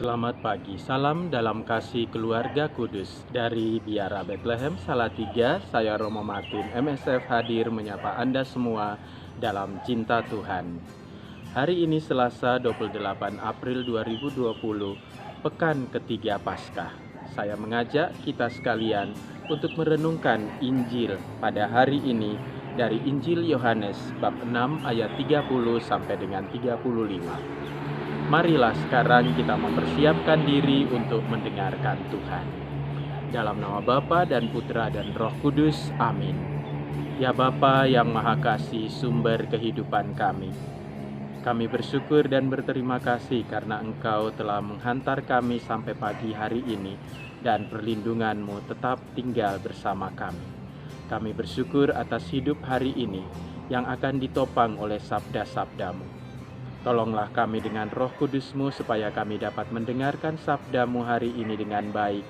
Selamat pagi, salam dalam kasih keluarga kudus. Dari Biara Bethlehem Salatiga, saya Romo Martin MSF hadir menyapa Anda semua dalam cinta Tuhan. Hari ini Selasa 28 April 2020, pekan ketiga Paskah. Saya mengajak kita sekalian untuk merenungkan Injil pada hari ini dari Injil Yohanes bab 6 ayat 30 sampai dengan 35. Marilah sekarang kita mempersiapkan diri untuk mendengarkan Tuhan. Dalam nama Bapa dan Putra dan Roh Kudus, amin. Ya Bapa yang Maha Kasih, sumber kehidupan kami bersyukur dan berterima kasih karena Engkau telah menghantar kami sampai pagi hari ini dan perlindungan-Mu tetap tinggal bersama kami. Kami bersyukur atas hidup hari ini yang akan ditopang oleh sabda-sabda-Mu. Tolonglah kami dengan Roh Kudus-Mu supaya kami dapat mendengarkan sabda-Mu hari ini dengan baik,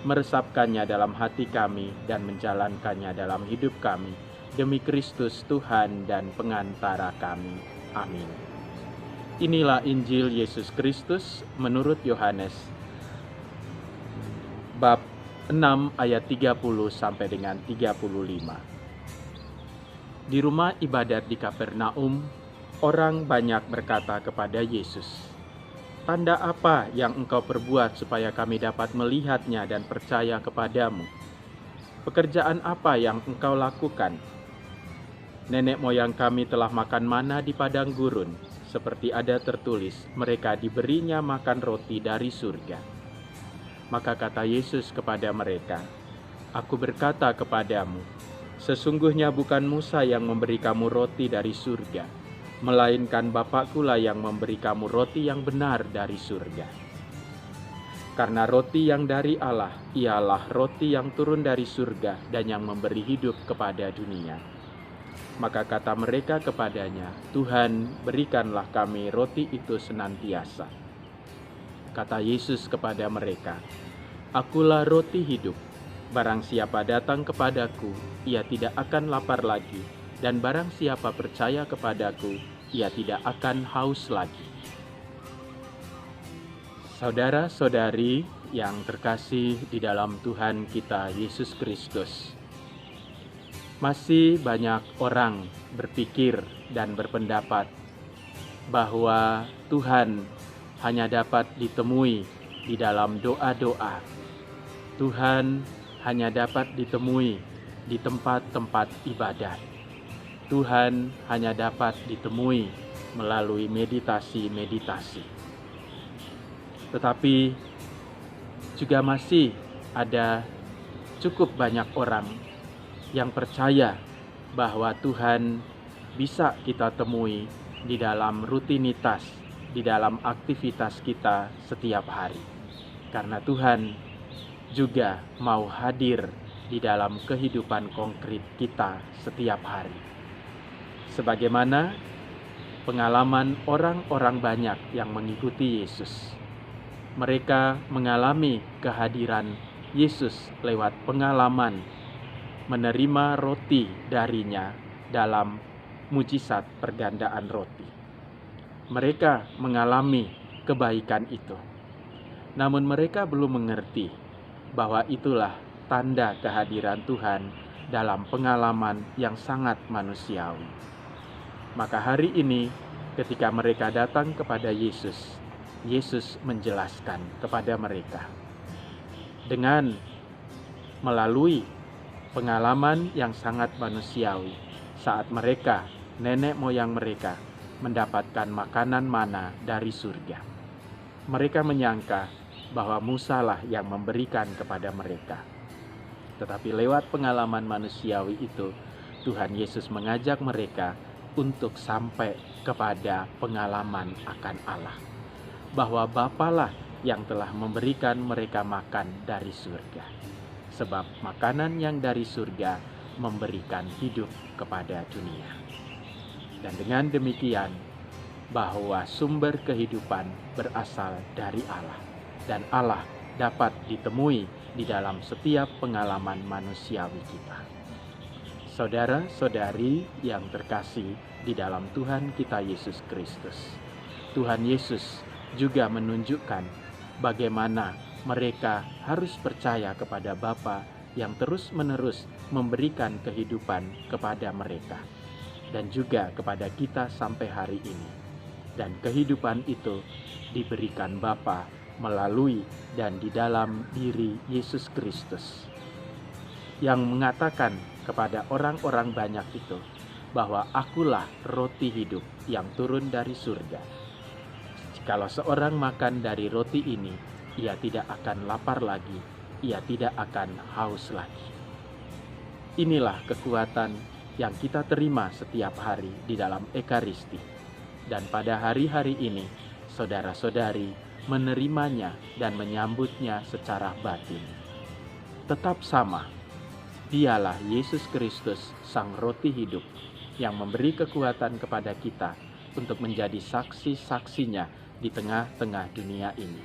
meresapkannya dalam hati kami dan menjalankannya dalam hidup kami, demi Kristus Tuhan dan pengantara kami. Amin. Inilah Injil Yesus Kristus menurut Yohanes, bab 6 ayat 30 sampai dengan 35. Di rumah ibadat di Kapernaum, orang banyak berkata kepada Yesus, "Tanda apa yang Engkau perbuat supaya kami dapat melihatnya dan percaya kepadamu? Pekerjaan apa yang Engkau lakukan? Nenek moyang kami telah makan mana di padang gurun, seperti ada tertulis, mereka diberinya makan roti dari surga." Maka kata Yesus kepada mereka, "Aku berkata kepadamu, sesungguhnya bukan Musa yang memberi kamu roti dari surga, melainkan Bapa-Ku-lah yang memberi kamu roti yang benar dari surga. Karena roti yang dari Allah, ialah roti yang turun dari surga dan yang memberi hidup kepada dunia." Maka kata mereka kepadanya, "Tuhan, berikanlah kami roti itu senantiasa." Kata Yesus kepada mereka, "Akulah roti hidup. Barang siapa datang kepadaku, ia tidak akan lapar lagi, dan barang siapa percaya kepadaku, ia tidak akan haus lagi." Saudara-saudari yang terkasih di dalam Tuhan kita Yesus Kristus, masih banyak orang berpikir dan berpendapat bahwa Tuhan hanya dapat ditemui di dalam doa-doa. Tuhan hanya dapat ditemui di tempat-tempat ibadat. Tuhan hanya dapat ditemui melalui meditasi-meditasi. Tetapi juga masih ada cukup banyak orang yang percaya bahwa Tuhan bisa kita temui di dalam rutinitas, di dalam aktivitas kita setiap hari. Karena Tuhan juga mau hadir di dalam kehidupan konkret kita setiap hari. Sebagaimana pengalaman orang-orang banyak yang mengikuti Yesus. Mereka mengalami kehadiran Yesus lewat pengalaman menerima roti darinya dalam mujizat pergandaan roti. Mereka mengalami kebaikan itu. Namun mereka belum mengerti bahwa itulah tanda kehadiran Tuhan dalam pengalaman yang sangat manusiawi. Maka hari ini ketika mereka datang kepada Yesus, Yesus menjelaskan kepada mereka dengan melalui pengalaman yang sangat manusiawi saat mereka, nenek moyang mereka, mendapatkan makanan mana dari surga. Mereka menyangka bahwa Musa lah yang memberikan kepada mereka. Tetapi lewat pengalaman manusiawi itu, Tuhan Yesus mengajak mereka untuk sampai kepada pengalaman akan Allah. Bahwa Bapalah yang telah memberikan mereka makan dari surga. Sebab makanan yang dari surga memberikan hidup kepada dunia. Dan dengan demikian, bahwa sumber kehidupan berasal dari Allah. Dan Allah dapat ditemui di dalam setiap pengalaman manusiawi kita. Saudara-saudari yang terkasih di dalam Tuhan kita Yesus Kristus, Tuhan Yesus juga menunjukkan bagaimana mereka harus percaya kepada Bapa yang terus-menerus memberikan kehidupan kepada mereka dan juga kepada kita sampai hari ini. Dan kehidupan itu diberikan Bapa melalui dan di dalam diri Yesus Kristus, yang mengatakan kepada orang-orang banyak itu bahwa akulah roti hidup yang turun dari surga. Kalau seorang makan dari roti ini, ia tidak akan lapar lagi, ia tidak akan haus lagi. Inilah kekuatan yang kita terima setiap hari di dalam Ekaristi. Dan pada hari-hari ini, saudara-saudari menerimanya dan menyambutnya secara batin. Tetap sama, dialah Yesus Kristus, Sang Roti Hidup, yang memberi kekuatan kepada kita untuk menjadi saksi-saksinya di tengah-tengah dunia ini.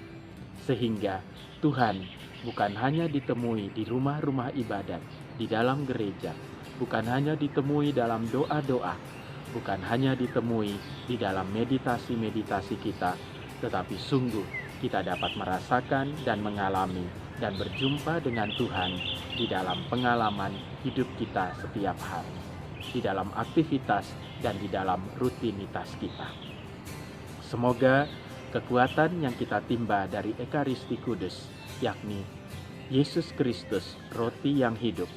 Sehingga Tuhan bukan hanya ditemui di rumah-rumah ibadat, di dalam gereja, bukan hanya ditemui dalam doa-doa, bukan hanya ditemui di dalam meditasi-meditasi kita, tetapi sungguh kita dapat merasakan dan mengalami dan berjumpa dengan Tuhan di dalam pengalaman hidup kita setiap hari, di dalam aktivitas dan di dalam rutinitas kita. Semoga kekuatan yang kita timba dari Ekaristi Kudus, yakni Yesus Kristus, roti yang hidup,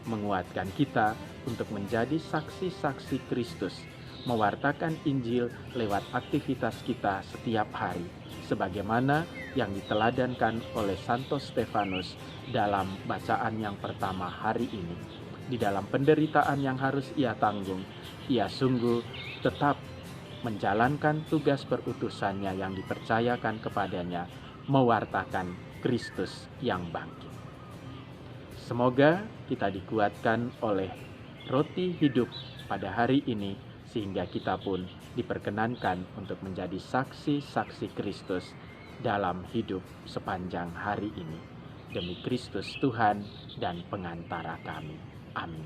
menguatkan kita untuk menjadi saksi-saksi Kristus, mewartakan Injil lewat aktivitas kita setiap hari, sebagaimana yang diteladankan oleh Santo Stefanus dalam bacaan yang pertama hari ini. Di dalam penderitaan yang harus ia tanggung, ia sungguh tetap menjalankan tugas perutusannya yang dipercayakan kepadanya, mewartakan Kristus yang bangkit. Semoga kita dikuatkan oleh roti hidup pada hari ini, sehingga kita pun diperkenankan untuk menjadi saksi-saksi Kristus dalam hidup sepanjang hari ini. Demi Kristus Tuhan dan pengantara kami. Amin.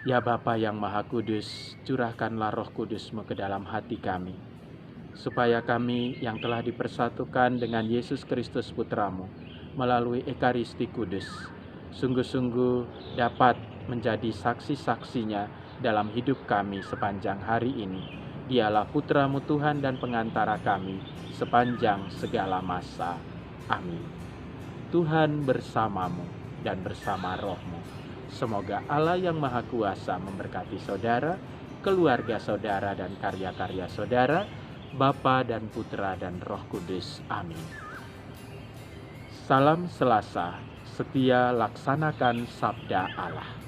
Ya Bapa yang Maha Kudus, curahkanlah Roh Kudus-Mu ke dalam hati kami, supaya kami yang telah dipersatukan dengan Yesus Kristus Putra-Mu melalui Ekaristi Kudus, sungguh-sungguh dapat menjadi saksi-saksinya dalam hidup kami sepanjang hari ini. Dialah Putra-Mu Tuhan dan pengantara kami sepanjang segala masa. Amin. Tuhan bersamamu dan bersama roh-Mu. Semoga Allah yang Maha Kuasa memberkati saudara, keluarga saudara dan karya-karya saudara, Bapa dan Putra dan Roh Kudus. Amin. Salam Selasa, setia laksanakan sabda Allah.